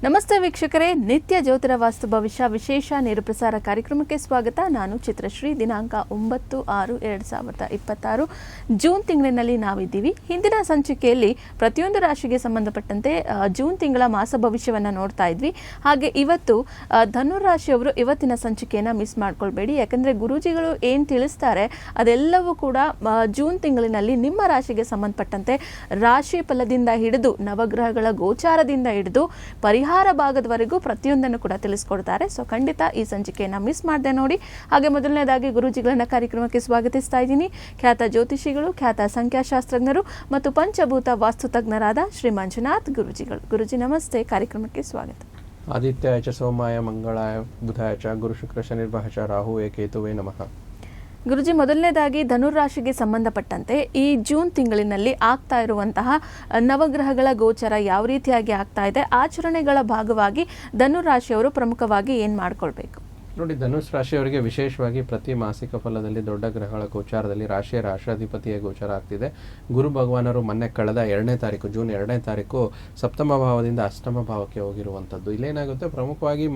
ನಮಸ್ತೆ ವೀಕ್ಷಕರೇ, ನಿತ್ಯ ಜ್ಯೋತಿರ ವಾಸ್ತು ಭವಿಷ್ಯ ವಿಶೇಷ ನೇರಪ್ರಸಾರ ಕಾರ್ಯಕ್ರಮಕ್ಕೆ ಸ್ವಾಗತ. ನಾನು ಚಿತ್ರಶ್ರೀ. ದಿನಾಂಕ 9/6/2026 ಜೂನ್ ತಿಂಗಳಿನಲ್ಲಿ ನಾವಿದ್ದೀವಿ. ಹಿಂದಿನ ಸಂಚಿಕೆಯಲ್ಲಿ ಪ್ರತಿಯೊಂದು ರಾಶಿಗೆ ಸಂಬಂಧಪಟ್ಟಂತೆ ಜೂನ್ ತಿಂಗಳ ಮಾಸ ಭವಿಷ್ಯವನ್ನು ನೋಡ್ತಾ ಇದ್ವಿ. ಹಾಗೆ ಇವತ್ತು ಧನುರ್ ರಾಶಿಯವರು ಇವತ್ತಿನ ಸಂಚಿಕೆಯನ್ನು ಮಿಸ್ ಮಾಡ್ಕೊಳ್ಬೇಡಿ. ಯಾಕಂದರೆ ಗುರೂಜಿಗಳು ಏನು ತಿಳಿಸ್ತಾರೆ ಅದೆಲ್ಲವೂ ಕೂಡ ಜೂನ್ ತಿಂಗಳಿನಲ್ಲಿ ನಿಮ್ಮ ರಾಶಿಗೆ ಸಂಬಂಧಪಟ್ಟಂತೆ ರಾಶಿ ಫಲದಿಂದ ಹಿಡಿದು ನವಗ್ರಹಗಳ ಗೋಚಾರದಿಂದ ಹಿಡಿದು ಪರಿಹಾರ ಭಾಗದವರೆಗೂ ಪ್ರತಿಯೊಂದನ್ನು ಕೂಡ ತಿಳಿಸ್ಕೊಡ್ತಾರೆ. ಸೊ ಖಂಡಿತ ಈ ಸಂಚಿಕೆಯನ್ನು ಮಿಸ್ ಮಾಡದೆ ನೋಡಿ. ಹಾಗೆ ಮೊದಲನೇದಾಗಿ ಗುರೂಜಿಗಳನ್ನ ಕಾರ್ಯಕ್ರಮಕ್ಕೆ ಸ್ವಾಗತಿಸ್ತಾ ಇದ್ದೀನಿ. ಖ್ಯಾತ ಜ್ಯೋತಿಷಿಗಳು, ಖ್ಯಾತ ಸಂಖ್ಯಾಶಾಸ್ತ್ರಜ್ಞರು ಮತ್ತು ಪಂಚಭೂತ ವಾಸ್ತುತಜ್ಞರಾದ ಶ್ರೀ ಮಂಜುನಾಥ್ ಗುರೂಜಿಗಳು. ಗುರೂಜಿ ನಮಸ್ತೆ, ಕಾರ್ಯಕ್ರಮಕ್ಕೆ ಸ್ವಾಗತ. ಆದಿತ್ಯಾಯ ಚ ಸೋಮಾಯ ಮಂಗಳಾಯ ಬುಧಾಯ ಚ ಗುರು ಶುಕ್ರ ಶನಿರ್ಭಃ ಚ ರಾಹು ಕೇತುವೇ ನಮಃ. ಗುರುಜಿ, ಮೊದಲನೇದಾಗಿ ಧನುರ್ ರಾಶಿಗೆ ಸಂಬಂಧಪಟ್ಟಂತೆ ಈ ಜೂನ್ ತಿಂಗಳಿನಲ್ಲಿ ಆಗ್ತಾ ಇರುವಂತಹ ನವಗ್ರಹಗಳ ಗೋಚರ ಯಾವ ರೀತಿಯಾಗಿ ಆಗ್ತಾ ಇದೆ, ಆಚರಣೆಗಳ ಭಾಗವಾಗಿ ಧನುರ್ ರಾಶಿಯವರು ಪ್ರಮುಖವಾಗಿ ಏನು ಮಾಡ್ಕೊಳ್ಬೇಕು? ನೋಡಿ, ಧನುಸ್ ರಾಶಿಯವರಿಗೆ ವಿಶೇಷವಾಗಿ ಪ್ರತಿ ಮಾಸಿಕ ಫಲದಲ್ಲಿ ದೊಡ್ಡ ಗ್ರಹಗಳ ಗೋಚಾರದಲ್ಲಿ ರಾಶಿಯ ರಾಷ್ಟ್ರಾಧಿಪತಿಯ ಗೋಚಾರ ಆಗ್ತಿದೆ. ಗುರು ಭಗವಾನರು ಮೊನ್ನೆ ಕಳೆದ 2ನೇ ತಾರೀಕು ಜೂನ್ 2ನೇ ತಾರೀಕು ಸಪ್ತಮ ಭಾವದಿಂದ ಅಷ್ಟಮ ಭಾವಕ್ಕೆ ಹೋಗಿರುವಂಥದ್ದು. ಇಲ್ಲೇನಾಗುತ್ತೆ, ಪ್ರಮುಖವಾಗಿ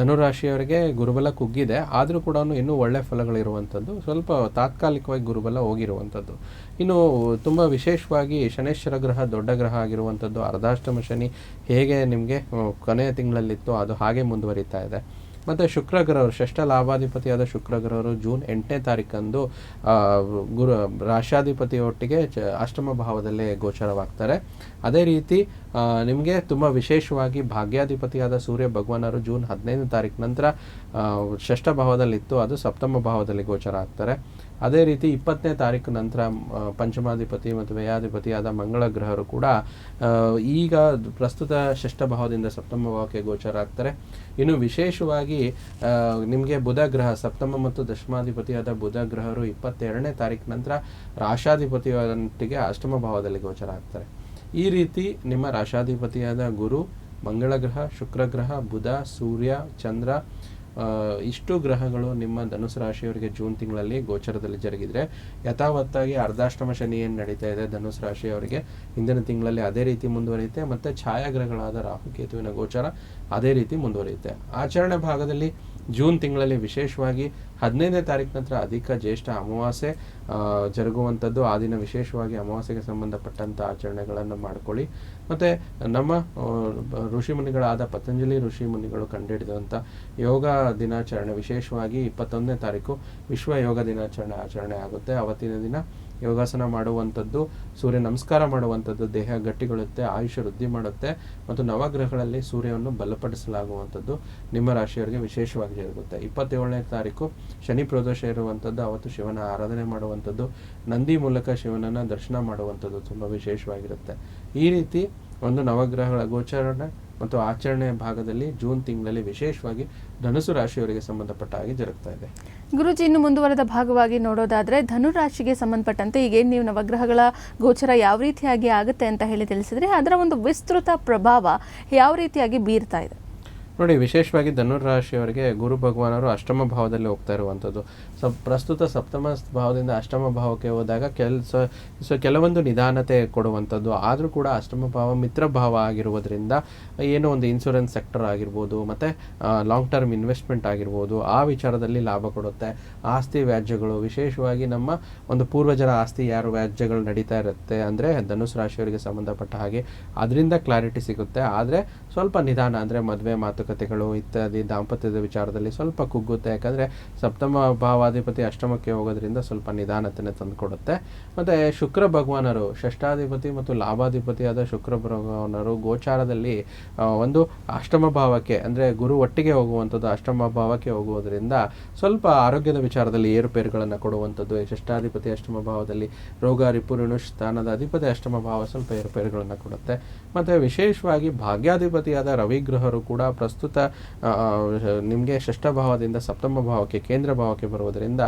ಧನುರಾಶಿಯವರಿಗೆ ಗುರುಬಲ ಕುಗ್ಗಿದೆ, ಆದರೂ ಕೂಡ ಇನ್ನೂ ಒಳ್ಳೆ ಫಲಗಳಿರುವಂಥದ್ದು. ಸ್ವಲ್ಪ ತಾತ್ಕಾಲಿಕವಾಗಿ ಗುರುಬಲ ಹೋಗಿರುವಂಥದ್ದು. ಇನ್ನು ತುಂಬ ವಿಶೇಷವಾಗಿ ಶನೇಶ್ವರ ಗ್ರಹ ದೊಡ್ಡ ಗ್ರಹ ಆಗಿರುವಂಥದ್ದು. ಅರ್ಧಾಷ್ಟಮ ಶನಿ ಹೇಗೆ ನಿಮಗೆ ಕೊನೆಯ ತಿಂಗಳಲ್ಲಿತ್ತು ಅದು ಹಾಗೆ ಮುಂದುವರಿತಾ ಇದೆ. ಮತ್ತು ಶುಕ್ರಗ್ರಹರು ಷಷ್ಠ ಲಾಭಾಧಿಪತಿಯಾದ ಶುಕ್ರಗ್ರಹರು ಜೂನ್ 8ನೇ ತಾರೀಕಂದು ರಾಷ್ಟ್ರಾಧಿಪತಿಯೊಟ್ಟಿಗೆ ಅಷ್ಟಮ ಭಾವದಲ್ಲೇ ಗೋಚರವಾಗ್ತಾರೆ. ಅದೇ ರೀತಿ ನಿಮಗೆ ತುಂಬ ವಿಶೇಷವಾಗಿ ಭಾಗ್ಯಾಧಿಪತಿಯಾದ ಸೂರ್ಯ ಭಗವಾನರು ಜೂನ್ 15ನೇ ತಾರೀಕು ನಂತರ ಷಷ್ಠ ಭಾವದಲ್ಲಿತ್ತು, ಅದು ಸಪ್ತಮ ಭಾವದಲ್ಲಿ ಗೋಚರ ಆಗ್ತಾರೆ. ಅದೇ ರೀತಿ 20ನೇ ತಾರೀಕು ನಂತರ ಪಂಚಮಾಧಿಪತಿ ಮತ್ತು ವ್ಯಯಾಧಿಪತಿಯಾದ ಮಂಗಳ ಗ್ರಹರು ಕೂಡ ಈಗ ಪ್ರಸ್ತುತ ಷಷ್ಠ ಭಾವದಿಂದ ಸಪ್ತಮ ಭಾವಕ್ಕೆ ಗೋಚರ ಆಗ್ತಾರೆ. ಇನ್ನು ವಿಶೇಷವಾಗಿ ನಿಮಗೆ ಬುಧ ಗ್ರಹ ಸಪ್ತಮ ಮತ್ತು ದಶಮಾಧಿಪತಿಯಾದ ಬುಧ ಗ್ರಹರು 22ನೇ ತಾರೀಕು ನಂತರ ರಾಶಾಧಿಪತಿಯೊಟ್ಟಿಗೆ ಅಷ್ಟಮ ಭಾವದಲ್ಲಿ ಗೋಚರ ಆಗ್ತಾರೆ. ಈ ರೀತಿ ನಿಮ್ಮ ರಾಶಾಧಿಪತಿಯಾದ ಗುರು, ಮಂಗಳ ಗ್ರಹ, ಶುಕ್ರ ಗ್ರಹ, ಬುಧ, ಸೂರ್ಯ, ಚಂದ್ರ ಇಷ್ಟು ಗ್ರಹಗಳು ನಿಮ್ಮ ಧನುಸು ರಾಶಿಯವರಿಗೆ ಜೂನ್ ತಿಂಗಳಲ್ಲಿ ಗೋಚರದಲ್ಲಿ ಜರುಗಿದ್ರೆ, ಯಥಾವತ್ತಾಗಿ ಅರ್ಧಾಷ್ಟಮ ಶನಿ ಏನು ನಡೀತಾ ಇದೆ ಧನುಸು ರಾಶಿಯವರಿಗೆ ಹಿಂದಿನ ತಿಂಗಳಲ್ಲಿ ಅದೇ ರೀತಿ ಮುಂದುವರಿಯುತ್ತೆ. ಮತ್ತು ಛಾಯಾಗ್ರಹಗಳಾದ ರಾಹುಕೇತುವಿನ ಗೋಚರ ಅದೇ ರೀತಿ ಮುಂದುವರಿಯುತ್ತೆ. ಆಚರಣೆ ಭಾಗದಲ್ಲಿ ಜೂನ್ ತಿಂಗಳಲ್ಲಿ ವಿಶೇಷವಾಗಿ 15ನೇ ತಾರೀಕು ನಂತರ ಅಧಿಕ ಜ್ಯೇಷ್ಠ ಅಮಾವಾಸ್ಯೆ ಜರುಗುವಂಥದ್ದು. ಆ ದಿನ ವಿಶೇಷವಾಗಿ ಅಮಾವಾಸ್ಯೆಗೆ ಸಂಬಂಧಪಟ್ಟಂಥ ಆಚರಣೆಗಳನ್ನು ಮಾಡಿಕೊಳ್ಳಿ. ಮತ್ತು ನಮ್ಮ ಋಷಿಮುನಿಗಳಾದ ಪತಂಜಲಿ ಋಷಿಮುನಿಗಳು ಕಂಡುಹಿಡಿದಂಥ ಯೋಗ ದಿನಾಚರಣೆ ವಿಶೇಷವಾಗಿ 21ನೇ ತಾರೀಕು ವಿಶ್ವ ಯೋಗ ದಿನಾಚರಣೆ ಆಚರಣೆ ಆಗುತ್ತೆ. ಅವತ್ತಿನ ದಿನ ಯೋಗಾಸನ ಮಾಡುವಂಥದ್ದು, ಸೂರ್ಯ ನಮಸ್ಕಾರ ಮಾಡುವಂಥದ್ದು ದೇಹ ಗಟ್ಟಿಗೊಳ್ಳುತ್ತೆ, ಆಯುಷ್ಯ ವೃದ್ಧಿ ಮಾಡುತ್ತೆ ಮತ್ತು ನವಗ್ರಹಗಳಲ್ಲಿ ಸೂರ್ಯವನ್ನು ಬಲಪಡಿಸಲಾಗುವಂಥದ್ದು ನಿಮ್ಮ ರಾಶಿಯವರಿಗೆ ವಿಶೇಷವಾಗಿ ಜರುಗುತ್ತೆ. 27ನೇ ತಾರೀಕು ಶನಿ ಪ್ರದೋಷ ಇರುವಂಥದ್ದು, ಅವತ್ತು ಶಿವನ ಆರಾಧನೆ ಮಾಡುವಂಥದ್ದು, ನಂದಿ ಮೂಲಕ ಶಿವನನ್ನು ದರ್ಶನ ಮಾಡುವಂಥದ್ದು ತುಂಬ ವಿಶೇಷವಾಗಿರುತ್ತೆ. ಈ ರೀತಿ ಒಂದು ನವಗ್ರಹಗಳ ಗೋಚರಣೆ ಮತ್ತು ಆಚರಣೆಯ ಭಾಗದಲ್ಲಿ ಜೂನ್ ತಿಂಗಳಲ್ಲಿ ವಿಶೇಷವಾಗಿ ಧನುಸು ರಾಶಿಯವರಿಗೆ ಸಂಬಂಧಪಟ್ಟ ಹಾಗೆ ಜರುಗ್ತಾ ಇದೆ. ಗುರುಜಿ, ಇನ್ನು ಮುಂದುವರೆದ ಭಾಗವಾಗಿ ನೋಡೋದಾದ್ರೆ ಧನುರ್ ರಾಶಿಗೆ ಸಂಬಂಧಪಟ್ಟಂತೆ ಈಗೇನು ನೀವು ನವಗ್ರಹಗಳ ಗೋಚರ ಯಾವ ರೀತಿಯಾಗಿ ಆಗುತ್ತೆ ಅಂತ ಹೇಳಿ ತಿಳಿಸಿದ್ರೆ, ಅದರ ಒಂದು ವಿಸ್ತೃತ ಪ್ರಭಾವ ಯಾವ ರೀತಿಯಾಗಿ ಬೀರ್ತಾ ಇದೆ? ನೋಡಿ, ವಿಶೇಷವಾಗಿ ಧನುರ್ ರಾಶಿಯವರಿಗೆ ಗುರು ಭಗವಾನರು ಅಷ್ಟಮ ಭಾವದಲ್ಲಿ ಹೋಗ್ತಾ ಇರುವಂಥದ್ದು. ಪ್ರಸ್ತುತ ಸಪ್ತಮ ಭಾವದಿಂದ ಅಷ್ಟಮ ಭಾವಕ್ಕೆ ಹೋದಾಗ ಕೆಲವೊಂದು ನಿಧಾನತೆ ಕೊಡುವಂಥದ್ದು. ಆದರೂ ಕೂಡ ಅಷ್ಟಮ ಭಾವ ಮಿತ್ರ ಭಾವ ಆಗಿರುವುದರಿಂದ ಏನೋ ಒಂದು ಇನ್ಶೂರೆನ್ಸ್ ಸೆಕ್ಟರ್ ಆಗಿರ್ಬೋದು, ಮತ್ತು ಲಾಂಗ್ ಟರ್ಮ್ ಇನ್ವೆಸ್ಟ್ಮೆಂಟ್ ಆಗಿರ್ಬೋದು, ಆ ವಿಚಾರದಲ್ಲಿ ಲಾಭ ಕೊಡುತ್ತೆ. ಆಸ್ತಿ ವ್ಯಾಜ್ಯಗಳು, ವಿಶೇಷವಾಗಿ ನಮ್ಮ ಒಂದು ಪೂರ್ವಜರ ಆಸ್ತಿ ಯಾರು ವ್ಯಾಜ್ಯಗಳು ನಡೀತಾ ಇರುತ್ತೆ ಅಂದರೆ ಧನುಸ್ ರಾಶಿಯವರಿಗೆ ಸಂಬಂಧಪಟ್ಟ ಹಾಗೆ ಅದರಿಂದ ಕ್ಲಾರಿಟಿ ಸಿಗುತ್ತೆ. ಆದರೆ ಸ್ವಲ್ಪ ನಿಧಾನ, ಅಂದರೆ ಮದುವೆ ಮಾತುಕತೆಗಳು ಇತ್ಯಾದಿ ದಾಂಪತ್ಯದ ವಿಚಾರದಲ್ಲಿ ಸ್ವಲ್ಪ ಕುಗ್ಗುತ್ತೆ. ಯಾಕಂದರೆ ಸಪ್ತಮ ಭಾವಾಧಿಪತಿ ಅಷ್ಟಮಕ್ಕೆ ಹೋಗೋದ್ರಿಂದ ಸ್ವಲ್ಪ ನಿಧಾನತೆಯನ್ನು ತಂದುಕೊಡುತ್ತೆ. ಮತ್ತು ಶುಕ್ರ ಭಗವಾನರು ಷಷ್ಠಾಧಿಪತಿ ಮತ್ತು ಲಾಭಾಧಿಪತಿಯಾದ ಶುಕ್ರ ಭಗವಾನರು ಗೋಚಾರದಲ್ಲಿ ಒಂದು ಅಷ್ಟಮ ಭಾವಕ್ಕೆ, ಅಂದರೆ ಗುರು ಒಟ್ಟಿಗೆ ಹೋಗುವಂಥದ್ದು ಅಷ್ಟಮ ಭಾವಕ್ಕೆ ಹೋಗುವುದರಿಂದ ಸ್ವಲ್ಪ ಆರೋಗ್ಯದ ವಿಚಾರದಲ್ಲಿ ಏರುಪೇರುಗಳನ್ನು ಕೊಡುವಂಥದ್ದು. ಷಷ್ಠಾಧಿಪತಿ ಅಷ್ಟಮ ಭಾವದಲ್ಲಿ ರೋಗ ರಿಪುರಿಣು ಸ್ಥಾನದ ಅಧಿಪತಿ ಅಷ್ಟಮ ಭಾವ ಸ್ವಲ್ಪ ಏರುಪೇರುಗಳನ್ನು ಕೊಡುತ್ತೆ. ಮತ್ತು ವಿಶೇಷವಾಗಿ ಭಾಗ್ಯಾಧಿಪತಿಯಾದ ರವಿಗ್ರಹರು ಕೂಡ ಪ್ರಸ್ತುತ ನಿಮಗೆ ಷಷ್ಠ ಭಾವದಿಂದ ಸಪ್ತಮ ಭಾವಕ್ಕೆ ಕೇಂದ್ರ ಭಾವಕ್ಕೆ ಬರುವುದರಿಂದ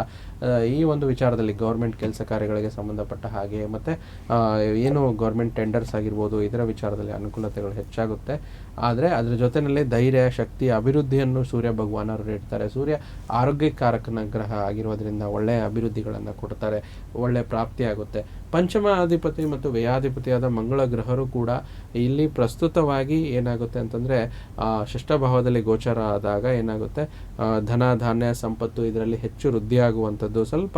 ಈ ಒಂದು ವಿಚಾರದಲ್ಲಿ ಗೌರ್ಮೆಂಟ್ ಕೆಲಸ ಕಾರ್ಯಗಳಿಗೆ ಸಂಬಂಧಪಟ್ಟ ಹಾಗೆ ಮತ್ತು ಏನು ಗೌರ್ಮೆಂಟ್ ಟೆಂಡರ್ಸ್ ಆಗಿರ್ಬೋದು ಇದರ ವಿಚಾರದಲ್ಲಿ ಅನುಕೂಲತೆಗಳು ಹೆಚ್ಚಾಗುತ್ತೆ. ಆದರೆ ಅದರ ಜೊತೆಯಲ್ಲಿ ಧೈರ್ಯ, ಶಕ್ತಿ, ಅಭಿವೃದ್ಧಿಯನ್ನು ಸೂರ್ಯ ಭಗವಾನರು ನೀಡ್ತಾರೆ. ಸೂರ್ಯ ಆರೋಗ್ಯಕಾರಕನ ಗ್ರಹ ಆಗಿರೋದ್ರಿಂದ ಒಳ್ಳೆಯ ಅಭಿವೃದ್ಧಿಗಳನ್ನು ಕೊಡ್ತಾರೆ, ಒಳ್ಳೆಯ ಪ್ರಾಪ್ತಿಯಾಗುತ್ತೆ. ಪಂಚಮಾಧಿಪತಿ ಮತ್ತು ವ್ಯಯಾಧಿಪತಿಯಾದ ಮಂಗಳ ಗ್ರಹರು ಕೂಡ ಇಲ್ಲಿ ಪ್ರಸ್ತುತವಾಗಿ ಏನಾಗುತ್ತೆ ಅಂತಂದರೆ ಷಷ್ಠ ಭಾವದಲ್ಲಿ ಗೋಚರ ಆದಾಗ ಏನಾಗುತ್ತೆ, ಧನ, ಧಾನ್ಯ, ಸಂಪತ್ತು ಇದರಲ್ಲಿ ಹೆಚ್ಚು ವೃದ್ಧಿಯಾಗುವಂಥದ್ದು. ಸ್ವಲ್ಪ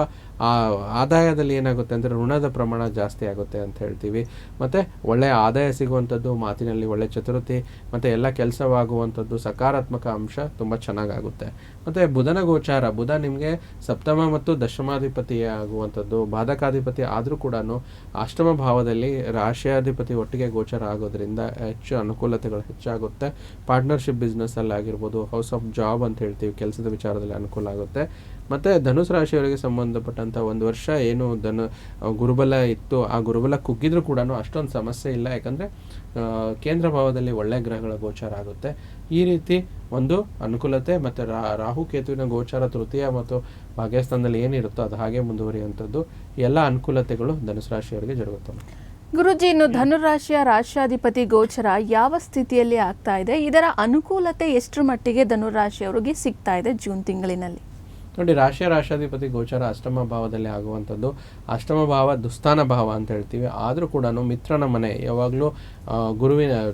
ಆದಾಯದಲ್ಲಿ ಏನಾಗುತ್ತೆ ಅಂದರೆ ಋಣದ ಪ್ರಮಾಣ ಜಾಸ್ತಿ ಆಗುತ್ತೆ ಅಂತ ಹೇಳ್ತೀವಿ. ಮತ್ತು ಒಳ್ಳೆಯ ಆದಾಯ ಸಿಗುವಂಥದ್ದು, ಮಾತಿನಲ್ಲಿ ಒಳ್ಳೆಯ ಚತುರತೆ ಮತ್ತು ಎಲ್ಲ ಕೆಲಸವಾಗುವಂಥದ್ದು, ಸಕಾರಾತ್ಮಕ ಅಂಶ ತುಂಬ ಚೆನ್ನಾಗಾಗುತ್ತೆ. ಮತ್ತು ಬುಧನ ಗೋಚಾರ, ಬುಧ ನಿಮಗೆ ಸಪ್ತಮ ಮತ್ತು ದಶಮಾಧಿಪತಿ ಆಗುವಂಥದ್ದು, ಬಾಧಕಾಧಿಪತಿ ಆದರೂ ಕೂಡ ಅಷ್ಟಮ ಭಾವದಲ್ಲಿ ರಾಶಿಯಾಧಿಪತಿ ಒಟ್ಟಿಗೆ ಗೋಚರ ಆಗೋದ್ರಿಂದ ಹೆಚ್ಚು ಅನುಕೂಲತೆಗಳು ಹೆಚ್ಚಾಗುತ್ತೆ. ಪಾರ್ಟ್ನರ್ಶಿಪ್ ಬಿಸ್ನೆಸ್ಸಲ್ಲಿ ಆಗಿರ್ಬೋದು, ಹೌಸ್ ಆಫ್ ಜಾಬ್ ಅಂತ ಹೇಳ್ತೀವಿ, ಕೆಲಸದ ವಿಚಾರದಲ್ಲಿ ಅನುಕೂಲ ಆಗುತ್ತೆ. ಮತ್ತು ಧನುಸು ರಾಶಿಯವರಿಗೆ ಸಂಬಂಧಪಟ್ಟಂಥ ಒಂದು ವರ್ಷ ಏನು ಗುರುಬಲ ಇತ್ತು, ಆ ಗುರುಬಲ ಕುಗ್ಗಿದ್ರೂ ಕೂಡ ಅಷ್ಟೊಂದು ಸಮಸ್ಯೆ ಇಲ್ಲ, ಯಾಕಂದರೆ ಕೇಂದ್ರ ಭಾವದಲ್ಲಿ ಒಳ್ಳೆಯ ಗ್ರಹಗಳ ಗೋಚಾರ ಆಗುತ್ತೆ. ಈ ರೀತಿ ಒಂದು ಅನುಕೂಲತೆ ಮತ್ತು ರಾಹು ಕೇತುವಿನ ಗೋಚಾರ ತೃತೀಯ ಮತ್ತು ಭಾಗ್ಯಸ್ಥಾನದಲ್ಲಿ ಏನಿರುತ್ತೋ ಅದು ಹಾಗೆ ಮುಂದುವರಿಯುವಂಥದ್ದು, ಎಲ್ಲ ಅನುಕೂಲತೆಗಳು ಧನುಸು ರಾಶಿಯವರಿಗೆ ಜರುಗುತ್ತವೆ. ಗುರುಜಿ, ಇನ್ನು ಧನುರಾಶಿಯ ರಾಶ್ಯಾಧಿಪತಿ ಗೋಚರ ಯಾವ ಸ್ಥಿತಿಯಲ್ಲಿ ಆಗ್ತಾ ಇದೆ? ಇದರ ಅನುಕೂಲತೆ ಎಷ್ಟರ ಮಟ್ಟಿಗೆ ಧನುರಾಶಿಯವರಿಗೆ ಸಿಗ್ತಾ ಇದೆ ಜೂನ್ ತಿಂಗಳಿನಲ್ಲಿ? ನೋಡಿ, ರಾಶಿಯಾಧಿಪತಿ ಗೋಚರ ಅಷ್ಟಮ ಭಾವದಲ್ಲಿ ಆಗುವಂಥದ್ದು. ಅಷ್ಟಮ ಭಾವ ದುಸ್ಥಾನ ಭಾವ ಅಂತ ಹೇಳ್ತೀವಿ. ಆದರೂ ಕೂಡ ಮಿತ್ರನ ಮನೆ, ಯಾವಾಗಲೂ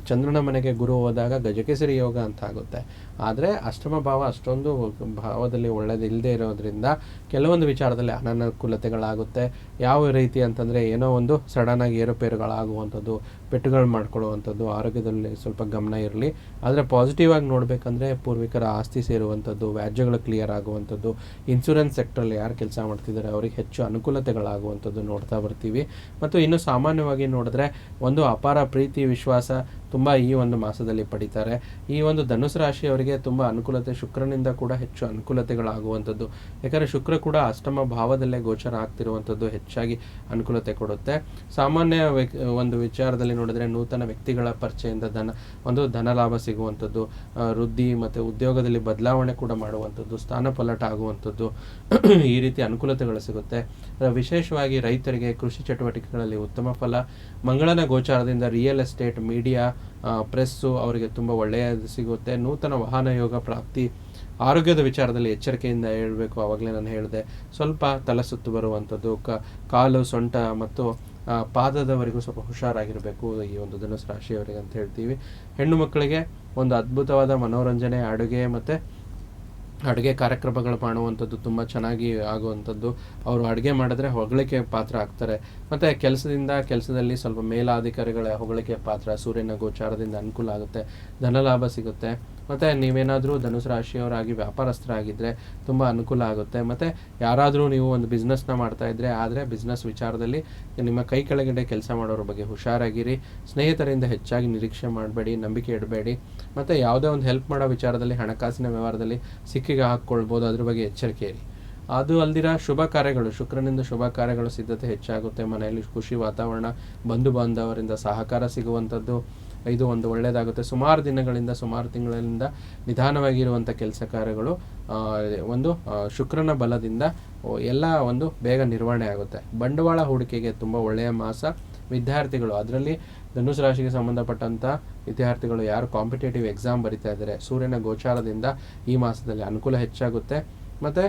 ಚಂದ್ರನ ಮನೆಗೆ ಗುರು ಹೋದಾಗ ಗಜಕೇಸರಿ ಯೋಗ ಅಂತ ಆಗುತ್ತೆ. ಆದರೆ ಅಷ್ಟಮ ಭಾವ ಅಷ್ಟೊಂದು ಭಾವದಲ್ಲಿ ಒಳ್ಳೆಯದಿಲ್ಲದೆ ಇರೋದ್ರಿಂದ ಕೆಲವೊಂದು ವಿಚಾರದಲ್ಲಿ ಅನನುಕೂಲತೆಗಳಾಗುತ್ತೆ. ಯಾವ ರೀತಿ ಅಂತಂದರೆ ಏನೋ ಒಂದು ಸಡನ್ನಾಗಿ ಏರುಪೇರುಗಳಾಗುವಂಥದ್ದು, ಪೆಟ್ಟುಗಳು ಮಾಡ್ಕೊಳ್ಳುವಂಥದ್ದು, ಆರೋಗ್ಯದಲ್ಲಿ ಸ್ವಲ್ಪ ಗಮನ ಇರಲಿ. ಆದರೆ ಪಾಸಿಟಿವ್ ಆಗಿ ನೋಡಬೇಕಂದ್ರೆ ಪೂರ್ವಿಕರ ಆಸ್ತಿ ಸೇರುವಂಥದ್ದು, ವ್ಯಾಜ್ಯಗಳು ಕ್ಲಿಯರ್ ಆಗುವಂಥದ್ದು, ಇನ್ಶೂರೆನ್ಸ್ ಸೆಕ್ಟ್ರಲ್ಲಿ ಯಾರು ಕೆಲಸ ಮಾಡ್ತಿದ್ದಾರೆ ಅವರಿಗೆ ಹೆಚ್ಚು ಅನುಕೂಲತೆಗಳಾಗುವಂಥದ್ದು ನೋಡ್ತಾ ಬರ್ತೀವಿ. ಮತ್ತು ಇನ್ನು ಸಾಮಾನ್ಯವಾಗಿ ನೋಡಿದ್ರೆ ಒಂದು ಅಪಾರ ಪ್ರೀತಿ, ವಿಶ್ವಾಸ ತುಂಬ ಈ ಒಂದು ಮಾಸದಲ್ಲಿ ಪಡಿತಾರೆ. ಈ ಒಂದು ಧನುಸು ರಾಶಿಯವರಿಗೆ ತುಂಬ ಅನುಕೂಲತೆ, ಶುಕ್ರನಿಂದ ಕೂಡ ಹೆಚ್ಚು ಅನುಕೂಲತೆಗಳಾಗುವಂಥದ್ದು. ಯಾಕಂದರೆ ಶುಕ್ರ ಕೂಡ ಅಷ್ಟಮ ಭಾವದಲ್ಲೇ ಗೋಚರ ಆಗ್ತಿರುವಂಥದ್ದು ಹೆಚ್ಚಾಗಿ ಅನುಕೂಲತೆ ಕೊಡುತ್ತೆ. ಸಾಮಾನ್ಯ ಒಂದು ವಿಚಾರದಲ್ಲಿ ನೋಡಿದ್ರೆ ನೂತನ ವ್ಯಕ್ತಿಗಳ ಪರಿಚಯದಿಂದ ಧನ ಲಾಭ ಸಿಗುವಂಥದ್ದು, ವೃದ್ಧಿ ಮತ್ತು ಉದ್ಯೋಗದಲ್ಲಿ ಬದಲಾವಣೆ ಕೂಡ ಮಾಡುವಂಥದ್ದು, ಸ್ಥಾನ ಪಲ್ಲಟ ಆಗುವಂಥದ್ದು, ಈ ರೀತಿ ಅನುಕೂಲತೆಗಳು ಸಿಗುತ್ತೆ. ವಿಶೇಷವಾಗಿ ರೈತರಿಗೆ ಕೃಷಿ ಚಟುವಟಿಕೆಗಳಲ್ಲಿ ಉತ್ತಮ ಫಲ. ಮಂಗಳನ ಗೋಚಾರದಿಂದ ರಿಯಲ್ ಎಸ್ಟೇಟ್, ಮೀಡಿಯಾ, ಪ್ರೆಸ್ಸು ಅವರಿಗೆ ತುಂಬ ಒಳ್ಳೆಯದು ಸಿಗುತ್ತೆ. ನೂತನ ವಾಹನ ಯೋಗ ಪ್ರಾಪ್ತಿ. ಆರೋಗ್ಯದ ವಿಚಾರದಲ್ಲಿ ಎಚ್ಚರಿಕೆಯಿಂದ ಹೇಳಬೇಕು. ಆವಾಗಲೇ ನಾನು ಹೇಳಿದೆ, ಸ್ವಲ್ಪ ತಲೆಸುತ್ತು ಬರುವಂಥದ್ದು, ಕಾಲು, ಸೊಂಟ ಮತ್ತು ಪಾದದವರೆಗೂ ಸ್ವಲ್ಪ ಹುಷಾರಾಗಿರಬೇಕು ಈ ಒಂದು ಧನುಸು ರಾಶಿಯವರಿಗೆ ಅಂತ ಹೇಳ್ತೀವಿ. ಹೆಣ್ಣು ಮಕ್ಕಳಿಗೆ ಒಂದು ಅದ್ಭುತವಾದ ಮನೋರಂಜನೆ, ಅಡುಗೆ ಕಾರ್ಯಕ್ರಮಗಳು ಮಾಡುವಂಥದ್ದು ತುಂಬ ಚೆನ್ನಾಗಿ ಆಗುವಂಥದ್ದು. ಅವರು ಅಡುಗೆ ಮಾಡಿದ್ರೆ ಹೊಗಳಿಕೆ ಪಾತ್ರ ಆಗ್ತಾರೆ. ಮತ್ತು ಕೆಲಸದಲ್ಲಿ ಸ್ವಲ್ಪ ಮೇಲಾಧಿಕಾರಿಗಳ ಹೊಗಳಿಕೆ ಪಾತ್ರ. ಸೂರ್ಯನ ಗೋಚಾರದಿಂದ ಅನುಕೂಲ ಆಗುತ್ತೆ, ಧನಲಾಭ ಸಿಗುತ್ತೆ. ಮತ್ತು ನೀವೇನಾದರೂ ಧನುಸು ರಾಶಿಯವರಾಗಿ ವ್ಯಾಪಾರಸ್ಥರಾಗಿದ್ದರೆ ತುಂಬ ಅನುಕೂಲ ಆಗುತ್ತೆ. ಮತ್ತು ಯಾರಾದರೂ ನೀವು ಒಂದು ಬಿಸ್ನೆಸ್ನ ಮಾಡ್ತಾಯಿದ್ರೆ, ಆದರೆ ಬಿಸ್ನೆಸ್ ವಿಚಾರದಲ್ಲಿ ನಿಮ್ಮ ಕೈ ಕೆಳಗಡೆ ಕೆಲಸ ಮಾಡೋರ ಬಗ್ಗೆ ಹುಷಾರಾಗಿರಿ. ಸ್ನೇಹಿತರಿಂದ ಹೆಚ್ಚಾಗಿ ನಿರೀಕ್ಷೆ ಮಾಡಬೇಡಿ, ನಂಬಿಕೆ ಇಡಬೇಡಿ. ಮತ್ತು ಯಾವುದೇ ಒಂದು ಹೆಲ್ಪ್ ಮಾಡೋ ವಿಚಾರದಲ್ಲಿ, ಹಣಕಾಸಿನ ವ್ಯವಹಾರದಲ್ಲಿ ಸಿಕ್ಕಿಗೆ ಹಾಕ್ಕೊಳ್ಬೋದು, ಅದ್ರ ಬಗ್ಗೆ ಎಚ್ಚರಿಕೆ ಇರಿ. ಅದು ಅಲ್ದಿರ ಶುಭ ಕಾರ್ಯಗಳು, ಶುಕ್ರನಿಂದ ಶುಭ ಕಾರ್ಯಗಳು ಸಿದ್ಧತೆ ಹೆಚ್ಚಾಗುತ್ತೆ. ಮನೆಯಲ್ಲಿ ಖುಷಿ ವಾತಾವರಣ, ಬಂಧು ಬಾಂಧವರಿಂದ ಸಹಕಾರ ಸಿಗುವಂಥದ್ದು, ಇದು ಒಂದು ಒಳ್ಳೆಯದಾಗುತ್ತೆ. ಸುಮಾರು ತಿಂಗಳಿಂದ ನಿಧಾನವಾಗಿರುವಂಥ ಕೆಲಸ ಕಾರ್ಯಗಳು ಶುಕ್ರನ ಬಲದಿಂದ ಎಲ್ಲ ಬೇಗ ನಿರ್ವಹಣೆ ಆಗುತ್ತೆ. ಬಂಡವಾಳ ಹೂಡಿಕೆಗೆ ತುಂಬ ಒಳ್ಳೆಯ ಮಾಸ. ವಿದ್ಯಾರ್ಥಿಗಳು, ಅದರಲ್ಲಿ ಧನುಸು ರಾಶಿಗೆ ಸಂಬಂಧಪಟ್ಟಂಥ ವಿದ್ಯಾರ್ಥಿಗಳು ಯಾರು ಕಾಂಪಿಟೇಟಿವ್ ಎಕ್ಸಾಮ್ ಬರಿತಾ ಇದ್ದಾರೆ, ಸೂರ್ಯನ ಗೋಚಾರದಿಂದ ಈ ಮಾಸದಲ್ಲಿ ಅನುಕೂಲ ಹೆಚ್ಚಾಗುತ್ತೆ. ಮತ್ತು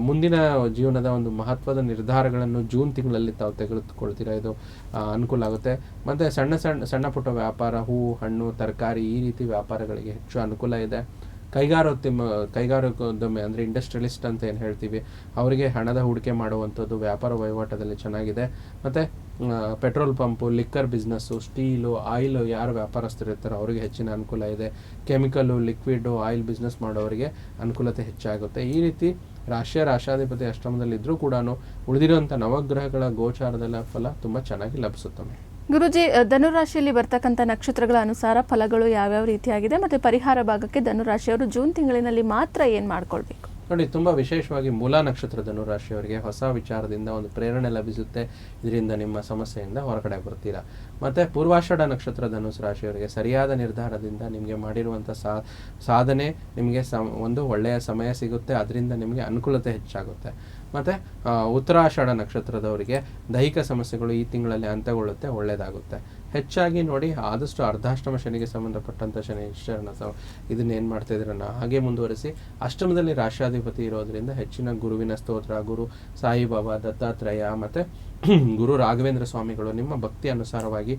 ಮುಂದಿನ ಜೀವನದ ಒಂದು ಮಹತ್ವದ ನಿರ್ಧಾರಗಳನ್ನು ಜೂನ್ ತಿಂಗಳಲ್ಲಿ ತಾವು ತೆಗೆದುಕೊಳ್ತೀರಾ, ಇದು ಅನುಕೂಲ ಆಗುತ್ತೆ. ಮತ್ತು ಸಣ್ಣ ಪುಟ್ಟ ವ್ಯಾಪಾರ, ಹೂವು, ಹಣ್ಣು, ತರಕಾರಿ ಈ ರೀತಿ ವ್ಯಾಪಾರಗಳಿಗೆ ಹೆಚ್ಚು ಅನುಕೂಲ ಇದೆ. ಕೈಗಾರಿಕೋದ್ಯಮಿ ಅಂದರೆ ಇಂಡಸ್ಟ್ರಿಯಲಿಸ್ಟ್ ಅಂತ ಏನು ಹೇಳ್ತೀವಿ, ಅವರಿಗೆ ಹಣದ ಹೂಡಿಕೆ ಮಾಡುವಂಥದ್ದು, ವ್ಯಾಪಾರ ವಹಿವಾಟದಲ್ಲಿ ಚೆನ್ನಾಗಿದೆ. ಮತ್ತು petrol pump, liquor business, steel, oil ಯಾರು ವ್ಯಾಪಾರಸ್ಥರು ಇರ್ತಾರೋ ಅವರಿಗೆ ಹೆಚ್ಚಿನ ಅನುಕೂಲ ಇದೆ. ಕೆಮಿಕಲ್ಲು, ಲಿಕ್ವಿಡು, ಆಯಿಲ್ ಬಿಸ್ನೆಸ್ ಮಾಡೋರಿಗೆ ಅನುಕೂಲತೆ ಹೆಚ್ಚಾಗುತ್ತೆ. ಈ ರೀತಿ ರಾಶಿಯಾಧಿಪತಿ ಅಷ್ಟಮದಲ್ಲಿದ್ದರೂ ಕೂಡ ಉಳಿದಿರುವಂಥ ನವಗ್ರಹಗಳ ಗೋಚಾರದ ಫಲ ತುಂಬ ಚೆನ್ನಾಗಿ ಲಭಿಸುತ್ತವೆ. ಗುರುಜಿ, ಧನುರಾಶಿಯಲ್ಲಿ ಬರ್ತಕ್ಕಂಥ ನಕ್ಷತ್ರಗಳ ಅನುಸಾರ ಫಲಗಳು ಯಾವ್ಯಾವ ರೀತಿಯಾಗಿದೆ ಮತ್ತು ಪರಿಹಾರ ಭಾಗಕ್ಕೆ ಧನುರಾಶಿಯವರು ಜೂನ್ ತಿಂಗಳಿನಲ್ಲಿ ಮಾತ್ರ ಏನು ಮಾಡ್ಕೊಳ್ಬೇಕು? ನೋಡಿ, ತುಂಬ ವಿಶೇಷವಾಗಿ ಮೂಲ ನಕ್ಷತ್ರ ಧನುರಾಶಿಯವರಿಗೆ ಹೊಸ ವಿಚಾರದಿಂದ ಒಂದು ಪ್ರೇರಣೆ ಲಭಿಸುತ್ತೆ. ಇದರಿಂದ ನಿಮ್ಮ ಸಮಸ್ಯೆಯಿಂದ ಹೊರಗಡೆ ಬರ್ತೀರಾ. ಮತ್ತು ಪೂರ್ವಾಷಾಢ ನಕ್ಷತ್ರ ಧನುಸ್ ರಾಶಿಯವರಿಗೆ ಸರಿಯಾದ ನಿರ್ಧಾರದಿಂದ ನಿಮಗೆ ಮಾಡಿರುವಂಥ ಸಾಧನೆ ನಿಮಗೆ ಒಂದು ಒಳ್ಳೆಯ ಸಮಯ ಸಿಗುತ್ತೆ. ಅದರಿಂದ ನಿಮಗೆ ಅನುಕೂಲತೆ ಹೆಚ್ಚಾಗುತ್ತೆ. ಮತ್ತು ಉತ್ತರಾಷಾಢ ನಕ್ಷತ್ರದವರಿಗೆ ದೈಹಿಕ ಸಮಸ್ಯೆಗಳು ಈ ತಿಂಗಳಲ್ಲಿ ಅಂತ್ಯಗೊಳ್ಳುತ್ತೆ, ಒಳ್ಳೆಯದಾಗುತ್ತೆ. ಹೆಚ್ಚಾಗಿ ನೋಡಿ, ಆದಷ್ಟು ಅರ್ಧಾಷ್ಟಮ ಶನಿಗೆ ಸಂಬಂಧಪಟ್ಟಂಥ ಶನೀಶ್ವರನ ಇದನ್ನೇನು ಮಾಡ್ತಾ ಇದ್ರನ್ನ ಹಾಗೆ ಮುಂದುವರಿಸಿ. ಅಷ್ಟಮದಲ್ಲಿ ರಾಷ್ಟ್ರಾಧಿಪತಿ ಇರೋದ್ರಿಂದ ಹೆಚ್ಚಿನ ಗುರುವಿನ ಸ್ತೋತ್ರ, ಗುರು ಸಾಯಿಬಾಬಾ, ದತ್ತಾತ್ರೇಯ ಮತ್ತು ಗುರು ರಾಘವೇಂದ್ರ ಸ್ವಾಮಿಗಳು ನಿಮ್ಮ ಭಕ್ತಿ ಅನುಸಾರವಾಗಿ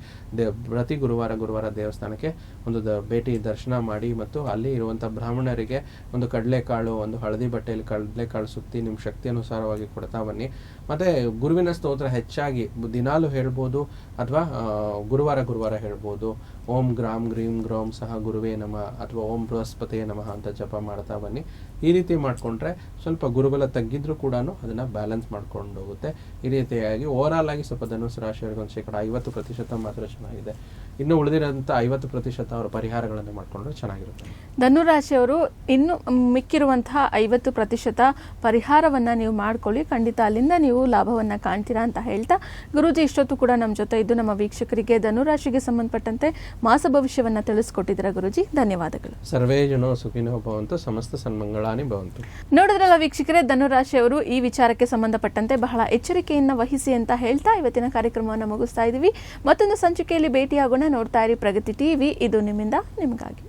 ಪ್ರತಿ ಗುರುವಾರ ದೇವಸ್ಥಾನಕ್ಕೆ ಒಂದು ಭೇಟಿ ದರ್ಶನ ಮಾಡಿ ಮತ್ತು ಅಲ್ಲಿ ಇರುವಂಥ ಬ್ರಾಹ್ಮಣರಿಗೆ ಒಂದು ಕಡಲೆಕಾಳು, ಒಂದು ಹಳದಿ ಬಟ್ಟೆಯಲ್ಲಿ ಕಡಲೆಕಾಳು ಸುತ್ತಿ ನಿಮ್ಮ ಶಕ್ತಿ ಅನುಸಾರವಾಗಿ ಕೊಡ್ತಾ ಬನ್ನಿ. ಮತ್ತು ಗುರುವಿನ ಸ್ತೋತ್ರ ಹೆಚ್ಚಾಗಿ ದಿನಾಲು ಹೇಳ್ಬೋದು ಅಥವಾ ಗುರುವಾರ ಹೇಳ್ಬೋದು. ಓಂ ಗ್ರಾಂ ಗ್ರೀಂ ಗ್ರೋಂ ಸಹ ಗುರುವೇ ನಮಃ ಅಥವಾ ಓಂ ಬೃಹಸ್ಪತಿಯೇ ನಮಃ ಅಂತ ಜಪ ಮಾಡ್ತಾ ಬನ್ನಿ. ಈ ರೀತಿ ಮಾಡಿಕೊಂಡ್ರೆ ಸ್ವಲ್ಪ ಗುರುಬಲ ತಗ್ಗಿದ್ರೂ ಕೂಡ ಅದನ್ನು ಬ್ಯಾಲೆನ್ಸ್ ಮಾಡ್ಕೊಂಡು ಹೋಗುತ್ತೆ. ಈ ರೀತಿಯಾಗಿ ಓವರಾಲ್ ಆಗಿ ಸ್ವಲ್ಪ ಧನುಸ್ ರಾಶಿಯವರಿಗೆ ಒಂದು 50% ಮಾತ್ರ ಚೆನ್ನಾಗಿದೆ. ಇನ್ನು ಉಳಿದಿರೋಂಥ 50% ಅವರ ಪರಿಹಾರಗಳನ್ನು ಮಾಡಿಕೊಂಡ್ರೆ ಚೆನ್ನಾಗಿರುತ್ತೆ. ಧನುರಾಶಿಯವರು ಇನ್ನು ಮಿಕ್ಕಿರುವಂತಹ 50% ಪರಿಹಾರವನ್ನು ನೀವು ಮಾಡ್ಕೊಳ್ಳಿ. ಖಂಡಿತ ಅಲ್ಲಿಂದ ನೀವು ಲಾಭವನ್ನು ಕಾಣ್ತೀರಾ ಅಂತ ಹೇಳ್ತಾ, ಗುರೂಜಿ ಇಷ್ಟೊತ್ತು ಕೂಡ ನಮ್ಮ ಜೊತೆ ಇದ್ದು ನಮ್ಮ ವೀಕ್ಷಕರಿಗೆ ಧನುರಾಶಿಗೆ ಸಂಬಂಧಪಟ್ಟಂತೆ ಮಾಸ ಭವಿಷ್ಯವನ್ನು ತಿಳಿಸ್ಕೊಟ್ಟಿದ್ದೀರಾ ಗುರೂಜಿ. ಧನ್ಯವಾದಗಳು. ಸರ್ವೇ ಜನೋ ಸುಖಿನೋ ಭವಂತು, ಸಮಸ್ತ ಸನ್ಮಂಗಳಾನಿ ಭವಂತು. ನೋಡಿದ್ರಲ್ಲ ವೀಕ್ಷಕರೇ, ಧನುರಾಶಿಯವರು ಈ ವಿಚಾರಕ್ಕೆ ಸಂಬಂಧಪಟ್ಟಂತೆ ಬಹಳ ಎಚ್ಚರಿಕೆಯನ್ನು ವಹಿಸಿ ಅಂತ ಹೇಳ್ತಾ ಇವತ್ತಿನ ಕಾರ್ಯಕ್ರಮವನ್ನು ಮುಗಿಸ್ತಾ ಇದ್ದೀವಿ. ಮತ್ತೊಂದು ಸಂಚಿಕೆಯಲ್ಲಿ ಭೇಟಿಯಾಗೋಣ. ನೋಡ್ತಾ ಇರಿ ಪ್ರಗತಿ ಟಿವಿ, ಇದು ನಿಮ್ಮಿಂದ ನಿಮಗಾಗಿ.